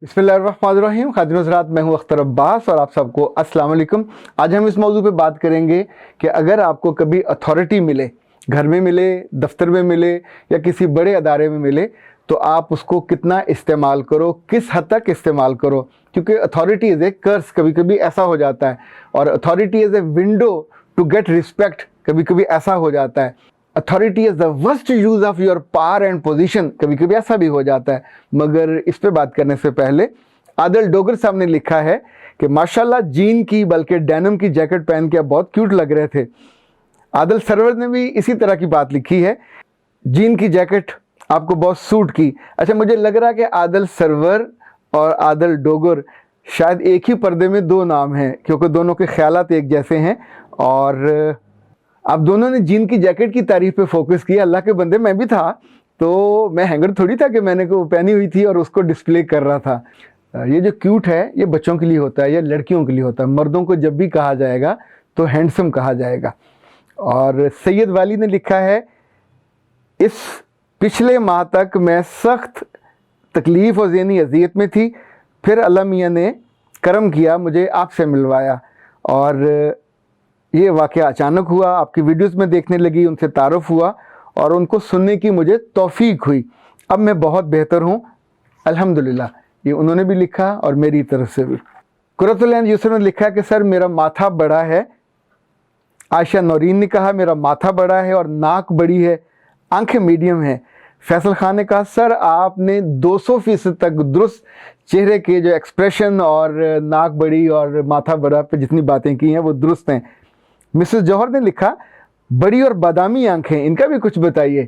बिस्मिल्लाहिर्रहमानिर्रहीम। खातिन हज़रात, मैं हूं अख्तर अब्बास और आप सबको अस्सलाम वालेकुम। आज हम इस मौजू पे बात करेंगे कि अगर आपको कभी अथॉरिटी मिले, घर में मिले, दफ्तर में मिले या किसी बड़े अदारे में मिले, तो आप उसको कितना इस्तेमाल करो, किस हद तक इस्तेमाल करो। क्योंकि अथॉरिटी इज़ ए कर्स, कभी कभी ऐसा हो जाता है, और authority is a window to get respect, कभी कभी ऐसा हो जाता है। Authority is the worst use of your power and position, कभी कभी ऐसा भी हो जाता है। मगर इस पे बात करने से पहले आदिल डोगर साहब ने लिखा है कि माशाल्लाह जीन की बल्कि डेनिम की जैकेट पहन के आप बहुत क्यूट लग रहे थे। आदिल सरवर ने भी इसी तरह की बात लिखी है, जीन की जैकेट आपको बहुत सूट की। अच्छा, मुझे लग रहा है कि आदिल सरवर और आदिल डोगर शायद एक ही पर्दे में दो नाम हैं, क्योंकि दोनों के ख्यालात एक जैसे हैं। और आप दोनों ने जीन की जैकेट की तारीफ पे फोकस किया। अल्लाह के बंदे, मैं भी था, तो मैं हैंगर थोड़ी था कि मैंने को पहनी हुई थी और उसको डिस्प्ले कर रहा था। ये जो क्यूट है ये बच्चों के लिए होता है, ये लड़कियों के लिए होता है। मर्दों को जब भी कहा जाएगा तो हैंडसम कहा जाएगा। और सैयद वाली ने लिखा है, इस पिछले माह तक मैं सख्त तकलीफ़ और ज़हनी अजियत में थी, फिर अल्लाह मियाँ ने करम किया, मुझे आपसे मिलवाया। और ये वाक़या अचानक हुआ, आपकी वीडियोस में देखने लगी, उनसे तारुफ़ हुआ और उनको सुनने की मुझे तौफ़ीक हुई। अब मैं बहुत बेहतर हूँ अल्हम्दुलिल्लाह। ये उन्होंने भी लिखा और मेरी तरफ से भी। कुरतुल यूसुफ ने लिखा कि सर मेरा माथा बड़ा है। आयशा नौरीन ने कहा मेरा माथा बड़ा है और नाक बड़ी है, आंखें मीडियम हैं। फैसल खान ने कहा सर आपने 200% तक दुरुस्त चेहरे के जो एक्सप्रेशन और नाक बड़ी और माथा बड़ा पे जितनी बातें की हैं वो दुरुस्त हैं। मिसेस जौहर ने लिखा बड़ी और बादामी आंखें, इनका भी कुछ बताइए।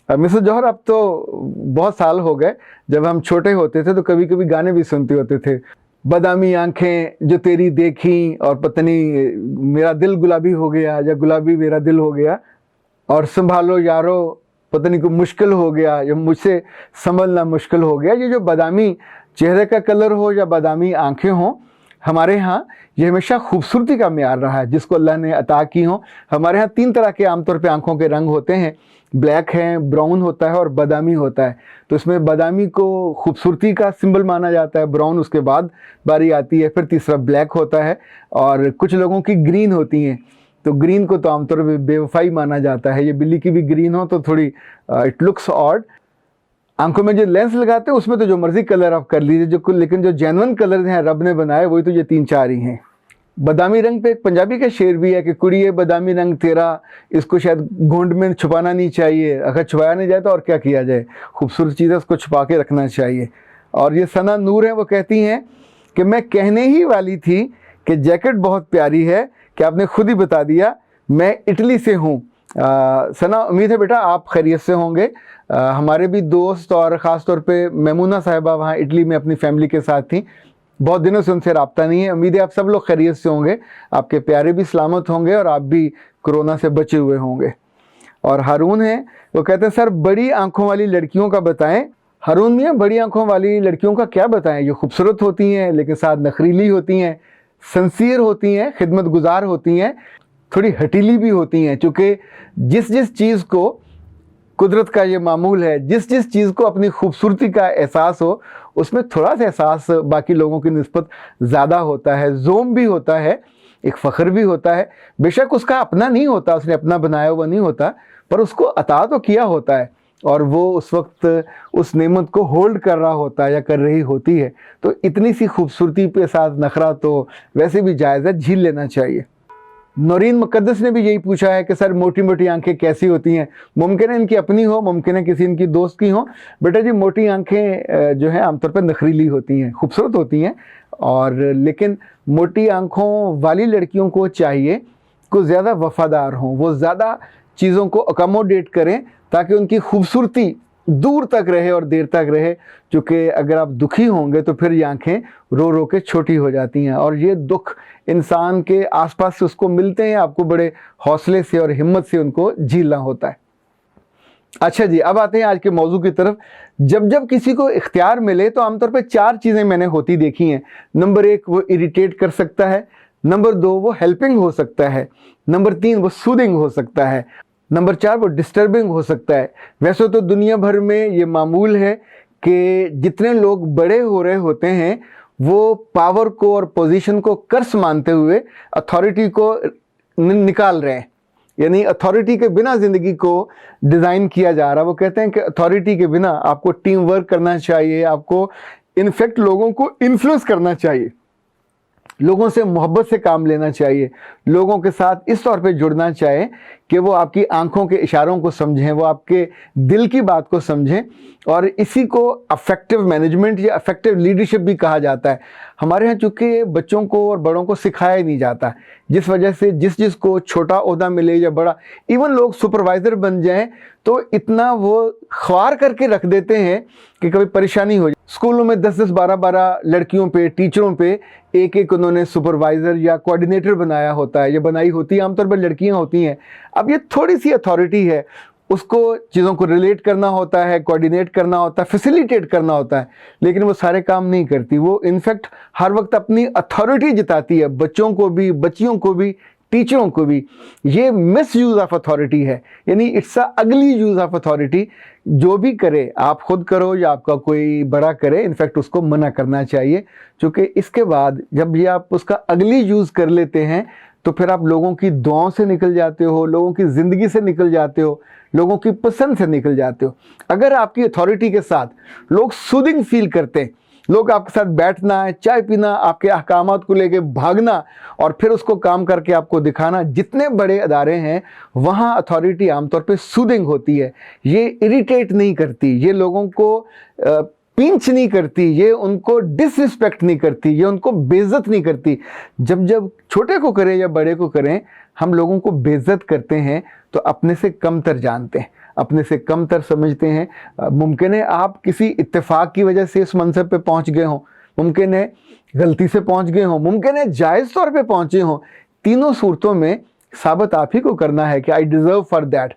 मिसेस जौहर, अब तो बहुत साल हो गए, जब हम छोटे होते थे तो कभी कभी गाने भी सुनते होते थे। बादामी आंखें जो तेरी देखी और पता नहीं मेरा दिल गुलाबी हो गया या गुलाबी मेरा दिल हो गया, और संभालो यारो पता नहीं कोई मुश्किल हो गया या मुझसे संभलना मुश्किल हो गया। ये जो बादामी चेहरे का कलर हो या बादामी आंखें हों, हमारे यहाँ ये हमेशा खूबसूरती का मेयार रहा है जिसको अल्लाह ने अता की हो। हमारे यहाँ 3 तरह के आमतौर पे आंखों के रंग होते हैं, ब्लैक है, ब्राउन होता है और बादामी होता है। तो इसमें बादामी को खूबसूरती का सिंबल माना जाता है, ब्राउन उसके बाद बारी आती है, फिर तीसरा ब्लैक होता है, और कुछ लोगों की ग्रीन होती हैं। तो ग्रीन को तो आमतौर पर बेवफाई माना जाता है। ये बिल्ली की भी ग्रीन हो तो थोड़ी इट लुक्स ऑड। आंखों में जो लेंस लगाते हैं उसमें तो जो मर्जी कलर आप कर लीजिए, जो लेकिन जो जेन्युइन कलर हैं रब ने बनाए वही तो ये 3-4 ही हैं। बादामी रंग पे एक पंजाबी का शेर भी है कि कुड़िए बादामी रंग तेरा, इसको शायद घूंड में छुपाना नहीं चाहिए। अगर छुपाया नहीं जाए तो और क्या किया जाए, खूबसूरत चीज़ है उसको छुपा के रखना चाहिए। और ये सना नूर है, वो कहती हैं कि मैं कहने ही वाली थी कि जैकेट बहुत प्यारी है कि आपने खुद ही बता दिया। मैं इटली से हूँ। सना, उम्मीद है बेटा आप खैरियत से होंगे। हमारे भी दोस्त और ख़ास तौर पे मैमूना साहिबा वहाँ इटली में अपनी फैमिली के साथ थी, बहुत दिनों से उनसे रब्ता नहीं है। उम्मीद है आप सब लोग खैरियत से होंगे, आपके प्यारे भी सलामत होंगे और आप भी कोरोना से बचे हुए होंगे। और हारून हैं, वो कहते हैं सर बड़ी आंखों वाली लड़कियों का बताएं। हारून मियाँ, बड़ी आंखों वाली लड़कियों का क्या बताएं? ये खूबसूरत होती हैं लेकिन साथ नखरीली होती हैं, सिंसियर होती हैं, खिदमत गुजार होती हैं, थोड़ी हटीली भी होती हैं। चूँकि जिस जिस चीज़ को, कुदरत का ये मामूल है, जिस जिस चीज़ को अपनी खूबसूरती का एहसास हो उसमें थोड़ा सा एहसास बाकी लोगों की निस्बत ज़्यादा होता है। जोम भी होता है, एक फ़ख्र भी होता है। बेशक उसका अपना नहीं होता, उसने अपना बनाया हुआ नहीं होता, पर उसको अता तो किया होता है और वो उस वक्त उस नेमत को होल्ड कर रहा होता है या कर रही होती है। तो इतनी सी खूबसूरती पे साथ नखरा तो वैसे भी जायज़ है, झील लेना चाहिए। नौरीन मुकद्दस ने भी यही पूछा है कि सर मोटी मोटी आंखें कैसी होती हैं? मुमकिन है इनकी अपनी हो, मुमकिन है किसी इनकी दोस्त की हो। बेटा जी, मोटी आंखें जो हैं आमतौर पर नखरीली होती हैं, खूबसूरत होती हैं, और लेकिन मोटी आंखों वाली लड़कियों को चाहिए कुछ ज़्यादा वफ़ादार हों, वो ज़्यादा चीज़ों को अकोमोडेट करें ताकि उनकी खूबसूरती दूर तक रहे और देर तक रहे। चूँकि अगर आप दुखी होंगे तो फिर ये आँखें रो रो के छोटी हो जाती हैं, और ये दुख इंसान के आसपास से उसको मिलते हैं, आपको बड़े हौसले से और हिम्मत से उनको झीलना होता है। अच्छा जी, अब आते हैं आज के मौजू की तरफ। जब जब किसी को इख्तियार मिले तो आमतौर पर 4 चीज़ें मैंने होती देखी हैं। नंबर 1, वो इरिटेट कर सकता है। नंबर 2, वो हेल्पिंग हो सकता है। नंबर 3, वो सूदिंग हो सकता है। नंबर 4, वो डिस्टर्बिंग हो सकता है। वैसे तो दुनिया भर में ये मामूल है कि जितने लोग बड़े हो रहे होते हैं वो पावर को और पोजीशन को कर्स मानते हुए अथॉरिटी को निकाल रहे हैं, यानी अथॉरिटी के बिना ज़िंदगी को डिज़ाइन किया जा रहा है। वो कहते हैं कि अथॉरिटी के बिना आपको टीम वर्क करना चाहिए, आपको इनफैक्ट लोगों को इन्फ्लुएंस करना चाहिए, लोगों से मोहब्बत से काम लेना चाहिए, लोगों के साथ इस तौर पे जुड़ना चाहिए कि वो आपकी आंखों के इशारों को समझें, वो आपके दिल की बात को समझें। और इसी को अफेक्टिव मैनेजमेंट या अफेक्टिव लीडरशिप भी कहा जाता है। हमारे यहाँ चूँकि बच्चों को और बड़ों को सिखाया ही नहीं जाता, जिस वजह से जिस को छोटा ओहदा मिले या बड़ा, इवन लोग सुपरवाइज़र बन जाएं तो इतना वो ख्वार करके रख देते हैं कि कभी परेशानी हो जाए। स्कूलों में 10-10, 12-12 लड़कियों पे, टीचरों पे एक उन्होंने सुपरवाइज़र या कोऑर्डिनेटर बनाया होता है, या बनाई होती है, आमतौर पर लड़कियां होती हैं। अब ये थोड़ी सी अथॉरिटी है, उसको चीज़ों को रिलेट करना होता है, कोऑर्डिनेट करना होता है, फैसिलिटेट करना होता है, लेकिन वो सारे काम नहीं करती। वो इनफैक्ट हर वक्त अपनी अथॉरिटी जताती है, बच्चों को भी, बच्चियों को भी, टीचरों को भी। ये मिस यूज़ ऑफ अथॉरिटी है, यानी इट्स अ अगली यूज़ ऑफ अथॉरिटी। जो भी करे, आप खुद करो या आपका कोई बड़ा करे, इनफैक्ट उसको मना करना चाहिए, क्योंकि इसके बाद जब ये आप उसका अगली यूज़ कर लेते हैं तो फिर आप लोगों की दुआओं से निकल जाते हो, लोगों की ज़िंदगी से निकल जाते हो, लोगों की पसंद से निकल जाते हो। अगर आपकी अथॉरिटी के साथ लोग सूदिंग फील करते हैं, लोग आपके साथ बैठना है, चाय पीना, आपके अहकामात को लेके भागना और फिर उसको काम करके आपको दिखाना, जितने बड़े अदारे हैं वहाँ अथॉरिटी आमतौर पे सूदिंग होती है। ये इरिटेट नहीं करती, ये लोगों को पिंच नहीं करती, ये उनको डिसरिस्पेक्ट नहीं करती, ये उनको बेइज्जत नहीं करती। जब छोटे को करें या बड़े को करें, हम लोगों को बेइज्जत करते हैं तो अपने से कमतर जानते हैं, अपने से कमतर समझते हैं। मुमकिन है आप किसी इत्तेफाक की वजह से इस मनसब पे पहुंच गए हों, मुमकिन है गलती से पहुंच गए हों, मुमकिन है जायज़ तौर पे पहुंचे हों। तीनों सूरतों में साबित आप ही को करना है कि I deserve for that.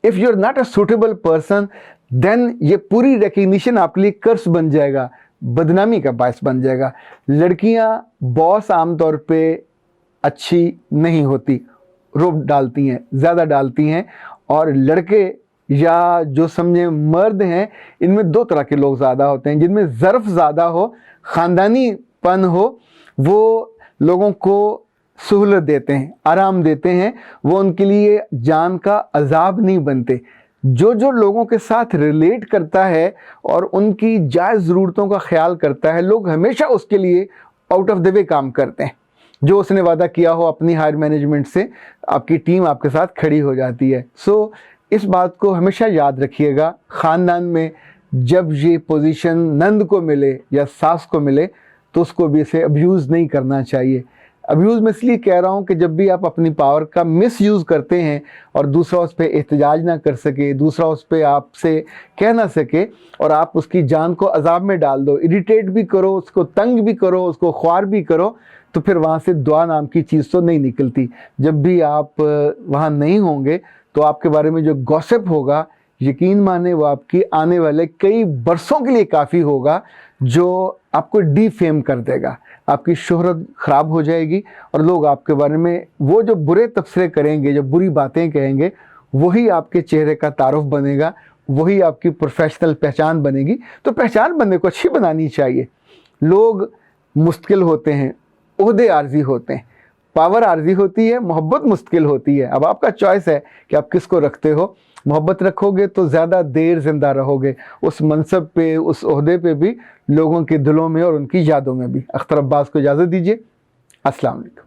If you are not a suitable person, then ये पूरी रिकग्निशन आपके लिए कर्स बन जाएगा, बदनामी का बायस बन जाएगा। लड़कियां बॉस आमतौर पे अच्छी नहीं होती, रोब डालती हैं, ज़्यादा डालती हैं, और लड़के या जो समझे मर्द हैं, इनमें दो तरह के लोग ज़्यादा होते हैं। जिनमें ज़र्फ़ ज़्यादा हो, ख़ानदानीपन हो, वो लोगों को सहूलत देते हैं, आराम देते हैं, वो उनके लिए जान का अजाब नहीं बनते। जो लोगों के साथ रिलेट करता है और उनकी जायज़ ज़रूरतों का ख्याल करता है, लोग हमेशा उसके लिए आउट ऑफ द वे काम करते हैं। जो उसने वादा किया हो अपनी हायर मैनेजमेंट से, आपकी टीम आपके साथ खड़ी हो जाती है। सो इस बात को हमेशा याद रखिएगा, ख़ानदान में जब ये पोजीशन नंद को मिले या सास को मिले तो उसको भी इसे अब्यूज़ नहीं करना चाहिए। अब्यूज़ में इसलिए कह रहा हूँ कि जब भी आप अपनी पावर का मिस यूज़ करते हैं और दूसरा उस पर एहतजाज ना कर सके, दूसरा उस पर आपसे कह ना सके और आप उसकी जान को अजाब में डाल दो, इरिटेट भी करो, उसको तंग भी करो, उसको ख्वार भी करो, तो फिर वहाँ से दुआ नाम की चीज़ तो नहीं निकलती। जब भी आप वहाँ नहीं होंगे तो आपके बारे में जो गॉसिप होगा, यकीन माने वो आपकी आने वाले कई बरसों के लिए काफ़ी होगा, जो आपको डीफेम कर देगा, आपकी शोहरत ख़राब हो जाएगी और लोग आपके बारे में वो जो बुरे तबसरे करेंगे, जो बुरी बातें कहेंगे, वही आपके चेहरे का तारुफ बनेगा, वही आपकी प्रोफेशनल पहचान बनेगी। तो पहचान बंदे को अच्छी बनानी चाहिए। लोग मुश्किल होते हैं, ओहदे आर्जी होते हैं, पावर आर्जी होती है, मोहब्बत मुश्किल होती है। अब आपका चॉइस है कि आप किसको रखते हो। मोहब्बत रखोगे तो ज़्यादा देर ज़िंदा रहोगे, उस मनसब पे, उस ओहदे पे भी, लोगों के दिलों में और उनकी यादों में भी। अख्तर अब्बास को इजाज़त दीजिए। अस्सलाम वालेकुम।